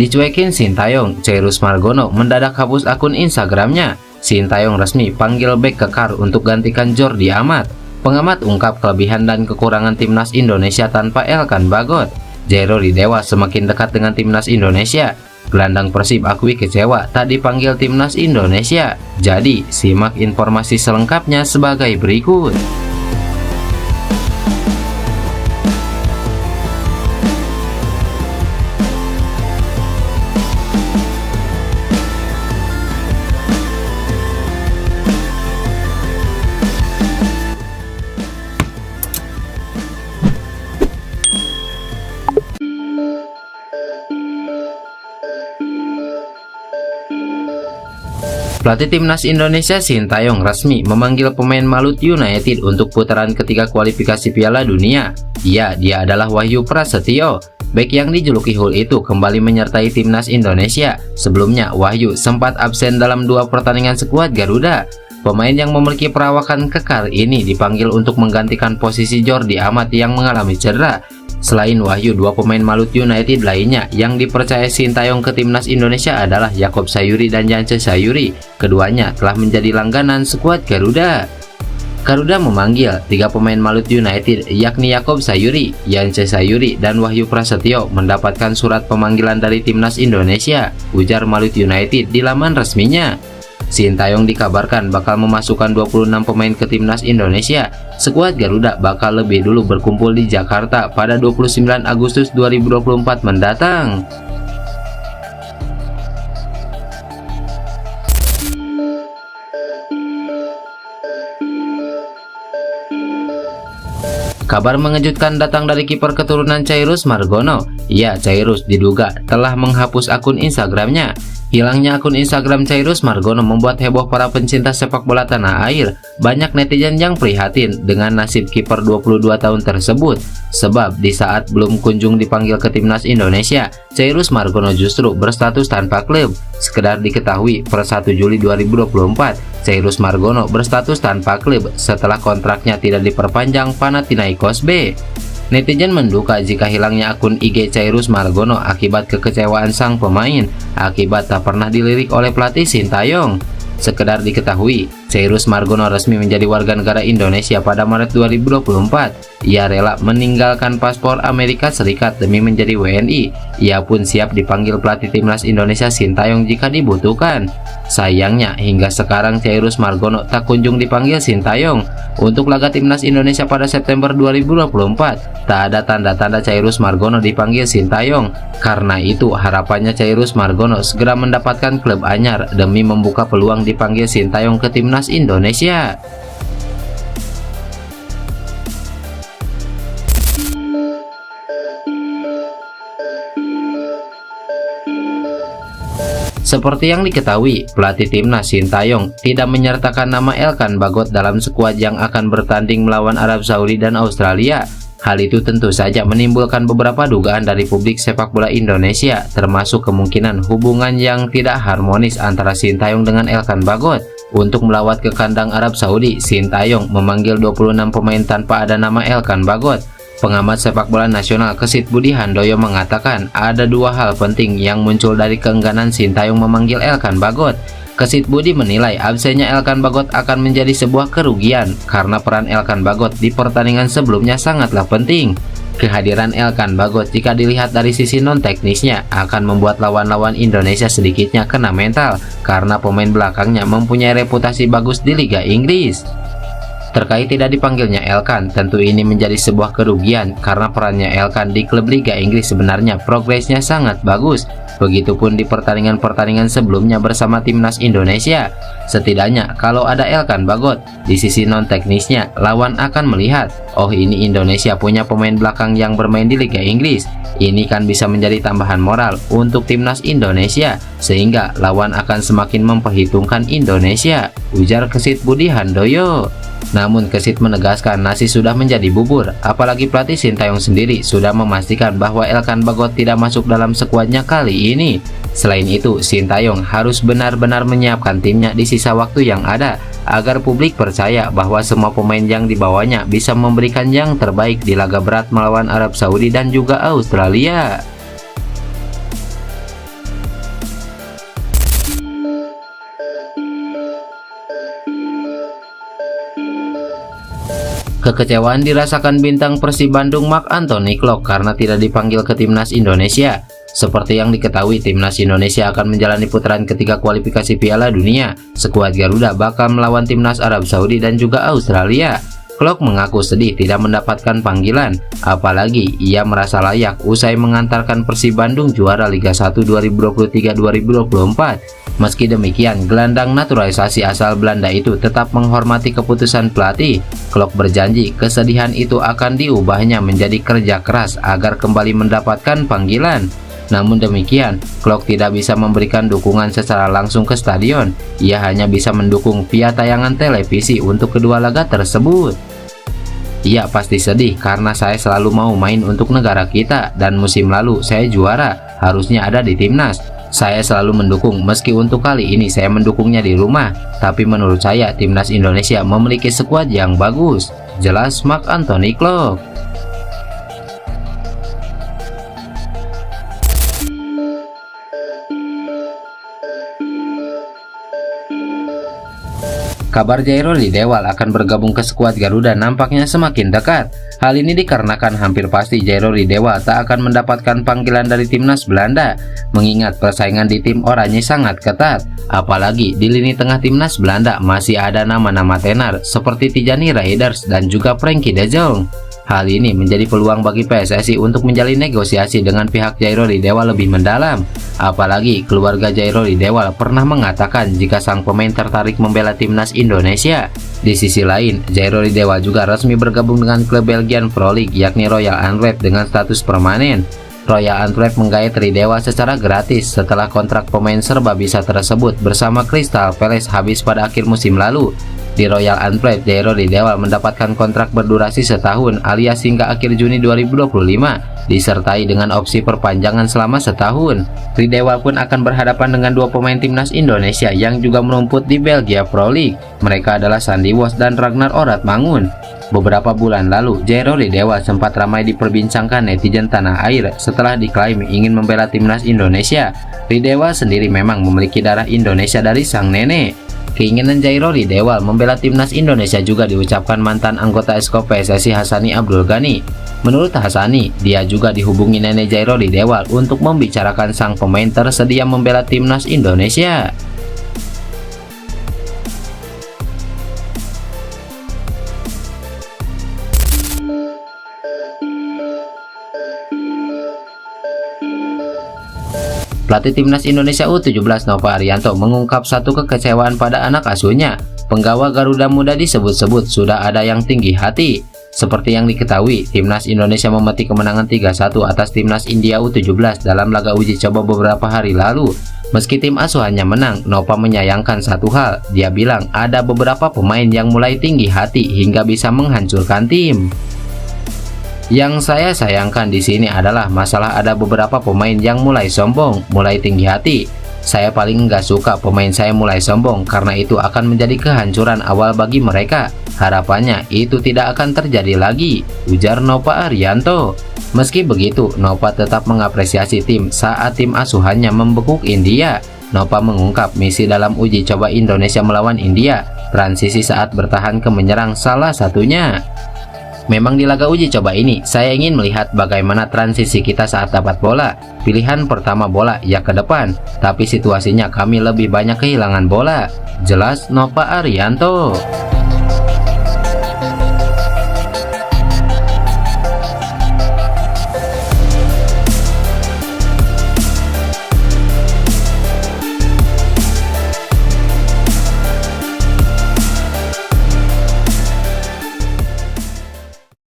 Dicuekin Sintayong, Chairus Margono mendadak hapus akun Instagramnya. Sintayong resmi panggil bek Kekar untuk gantikan Jordi Amat. Pengamat ungkap kelebihan dan kekurangan timnas Indonesia tanpa Elkan Bagot. Jairo Ridewa semakin dekat dengan timnas Indonesia. Gelandang Persib akui kecewa tak dipanggil timnas Indonesia. Jadi, simak informasi selengkapnya sebagai berikut. Pelatih timnas Indonesia Sintayong resmi memanggil pemain Malut United untuk putaran ketiga kualifikasi Piala Dunia. Dia adalah Wahyu Prasetyo. Bek yang dijuluki Hul itu kembali menyertai timnas Indonesia. Sebelumnya Wahyu sempat absen dalam 2 pertandingan skuad Garuda. Pemain yang memiliki perawakan kekar ini dipanggil untuk menggantikan posisi Jordi Amat yang mengalami cedera. Selain Wahyu, 2 pemain Malut United lainnya yang dipercaya Sintayong ke timnas Indonesia adalah Yakob Sayuri dan Yance Sayuri. Keduanya telah menjadi langganan skuad Garuda. Garuda memanggil 3 pemain Malut United yakni Yakob Sayuri, Yance Sayuri, dan Wahyu Prasetyo mendapatkan surat pemanggilan dari timnas Indonesia, ujar Malut United di laman resminya. Sintayong dikabarkan bakal memasukkan 26 pemain ke timnas Indonesia. Skuad Garuda bakal lebih dulu berkumpul di Jakarta pada 29 Agustus 2024 mendatang. Kabar mengejutkan datang dari kiper keturunan Chairus Margono. Ya, Chairus diduga telah menghapus akun Instagramnya. Hilangnya akun Instagram Chairus Margono membuat heboh para pencinta sepak bola tanah air. Banyak netizen yang prihatin dengan nasib kiper 22 tahun tersebut. Sebab di saat belum kunjung dipanggil ke timnas Indonesia, Chairus Margono justru berstatus tanpa klub. Sekedar diketahui, per 1 Juli 2024, Chairus Margono berstatus tanpa klub setelah kontraknya tidak diperpanjang Panathinaikos B. Netizen menduka jika hilangnya akun IG Chairus Margono akibat kekecewaan sang pemain, akibat tak pernah dilirik oleh pelatih Sintayong. Sekedar diketahui, Chairus Margono resmi menjadi warga negara Indonesia pada Maret 2024. Ia rela meninggalkan paspor Amerika Serikat demi menjadi WNI. Ia pun siap dipanggil pelatih timnas Indonesia Sintayong jika dibutuhkan. Sayangnya, hingga sekarang Chairus Margono tak kunjung dipanggil Sintayong. Untuk laga timnas Indonesia pada September 2024, tak ada tanda-tanda Chairus Margono dipanggil Sintayong. Karena itu, harapannya Chairus Margono segera mendapatkan klub anyar demi membuka peluang dipanggil Sintayong ke timnas Indonesia. Seperti yang diketahui, pelatih timnas Sintayong tidak menyertakan nama Elkan Bagot dalam skuad yang akan bertanding melawan Arab Saudi dan Australia. Hal itu tentu saja menimbulkan beberapa dugaan dari publik sepak bola Indonesia, termasuk kemungkinan hubungan yang tidak harmonis antara Sintayong dengan Elkan Bagot. Untuk melawat ke kandang Arab Saudi, Sintayong memanggil 26 pemain tanpa ada nama Elkan Bagot. Pengamat sepak bola nasional Kesit Budi Handoyo mengatakan ada 2 hal penting yang muncul dari keengganan Sintayong memanggil Elkan Bagot. Kesit Budi menilai absennya Elkan Bagot akan menjadi sebuah kerugian karena peran Elkan Bagot di pertandingan sebelumnya sangatlah penting. Kehadiran Elkan Bagot jika dilihat dari sisi non-teknisnya akan membuat lawan-lawan Indonesia sedikitnya kena mental karena pemain belakangnya mempunyai reputasi bagus di Liga Inggris. Terkait tidak dipanggilnya Elkan, tentu ini menjadi sebuah kerugian karena perannya Elkan di klub Liga Inggris sebenarnya progresnya sangat bagus. Begitupun di pertandingan-pertandingan sebelumnya bersama timnas Indonesia. Setidaknya kalau ada Elkan Bagot, di sisi non-teknisnya lawan akan melihat, oh ini Indonesia punya pemain belakang yang bermain di Liga Inggris. Ini kan bisa menjadi tambahan moral untuk timnas Indonesia, sehingga lawan akan semakin memperhitungkan Indonesia, ujar Kesit Budi Handoyo. Namun Kesit menegaskan nasi sudah menjadi bubur, apalagi pelatih Sintayong sendiri sudah memastikan bahwa Elkan Bagot tidak masuk dalam skuadnya kali ini. Selain itu, Sintayong harus benar-benar menyiapkan timnya di sisa waktu yang ada, agar publik percaya bahwa semua pemain yang dibawanya bisa memberikan yang terbaik di laga berat melawan Arab Saudi dan juga Australia. Kekecewaan dirasakan bintang Persib Bandung Marc Anthony Klok karena tidak dipanggil ke timnas Indonesia. Seperti yang diketahui, timnas Indonesia akan menjalani putaran ketiga kualifikasi Piala Dunia. Skuad Garuda bakal melawan timnas Arab Saudi dan juga Australia. Klok mengaku sedih tidak mendapatkan panggilan, apalagi ia merasa layak usai mengantarkan Persib Bandung juara Liga 1 2023-2024. Meski demikian, gelandang naturalisasi asal Belanda itu tetap menghormati keputusan pelatih. Klok berjanji kesedihan itu akan diubahnya menjadi kerja keras agar kembali mendapatkan panggilan. Namun demikian, Klok tidak bisa memberikan dukungan secara langsung ke stadion. Ia hanya bisa mendukung via tayangan televisi untuk kedua laga tersebut. Ia pasti sedih karena saya selalu mau main untuk negara kita dan musim lalu saya juara, harusnya ada di timnas. Saya selalu mendukung, meski untuk kali ini saya mendukungnya di rumah. Tapi menurut saya timnas Indonesia memiliki skuad yang bagus, jelas Marc Anthony Klok. Kabar Jairo Lidewal akan bergabung ke skuad Garuda nampaknya semakin dekat. Hal ini dikarenakan hampir pasti Jairo Lidewal tak akan mendapatkan panggilan dari timnas Belanda, mengingat persaingan di tim Oranye sangat ketat. Apalagi di lini tengah timnas Belanda masih ada nama-nama tenar seperti Tijani Raiders dan juga Frenkie de Jong. Hal ini menjadi peluang bagi PSSI untuk menjalin negosiasi dengan pihak Jairo Lidewal lebih mendalam. Apalagi keluarga Jairo Lidewal pernah mengatakan jika sang pemain tertarik membela timnas Indonesia. Di sisi lain, Jairo Lidewal juga resmi bergabung dengan klub Belgian Pro League yakni Royal Antwerp dengan status permanen. Royal Antwerp menggait Lidewal secara gratis setelah kontrak pemain serba bisa tersebut bersama Crystal Palace habis pada akhir musim lalu. Di Royal Antwerp, Jairo Lidewal mendapatkan kontrak berdurasi setahun alias hingga akhir Juni 2025, disertai dengan opsi perpanjangan selama setahun. Lidewal pun akan berhadapan dengan dua pemain timnas Indonesia yang juga merumput di Belgia Pro League. Mereka adalah Sandi Wos dan Ragnar Oratmangun. Beberapa bulan lalu, Jairo Lidewal sempat ramai diperbincangkan netizen tanah air setelah diklaim ingin membela timnas Indonesia. Lidewal sendiri memang memiliki darah Indonesia dari sang nenek. Keinginan Jairo Lidewal membela timnas Indonesia juga diucapkan mantan anggota Eskop PSSI Hassani Abdul Ghani. Menurut Hassani, dia juga dihubungi nenek Jairo Lidewal untuk membicarakan sang pemain tersedia membela timnas Indonesia. Pelatih timnas Indonesia U17 Nova Arianto mengungkap satu kekecewaan pada anak asuhnya. Penggawa Garuda Muda disebut-sebut sudah ada yang tinggi hati. Seperti yang diketahui, timnas Indonesia memetik kemenangan 3-1 atas timnas India U17 dalam laga uji coba beberapa hari lalu. Meski tim asuhannya menang, Nova menyayangkan satu hal. Dia bilang ada beberapa pemain yang mulai tinggi hati hingga bisa menghancurkan tim. Yang saya sayangkan di sini adalah masalah ada beberapa pemain yang mulai sombong, mulai tinggi hati. Saya paling nggak suka pemain saya mulai sombong karena itu akan menjadi kehancuran awal bagi mereka. Harapannya itu tidak akan terjadi lagi, ujar Nova Arianto. Meski begitu, Nova tetap mengapresiasi tim saat tim asuhannya membekuk India. Nova mengungkap misi dalam uji coba Indonesia melawan India, transisi saat bertahan ke menyerang salah satunya. Memang di laga uji coba ini, saya ingin melihat bagaimana transisi kita saat dapat bola. Pilihan pertama bola ya ke depan, tapi situasinya kami lebih banyak kehilangan bola, jelas Nova Arianto.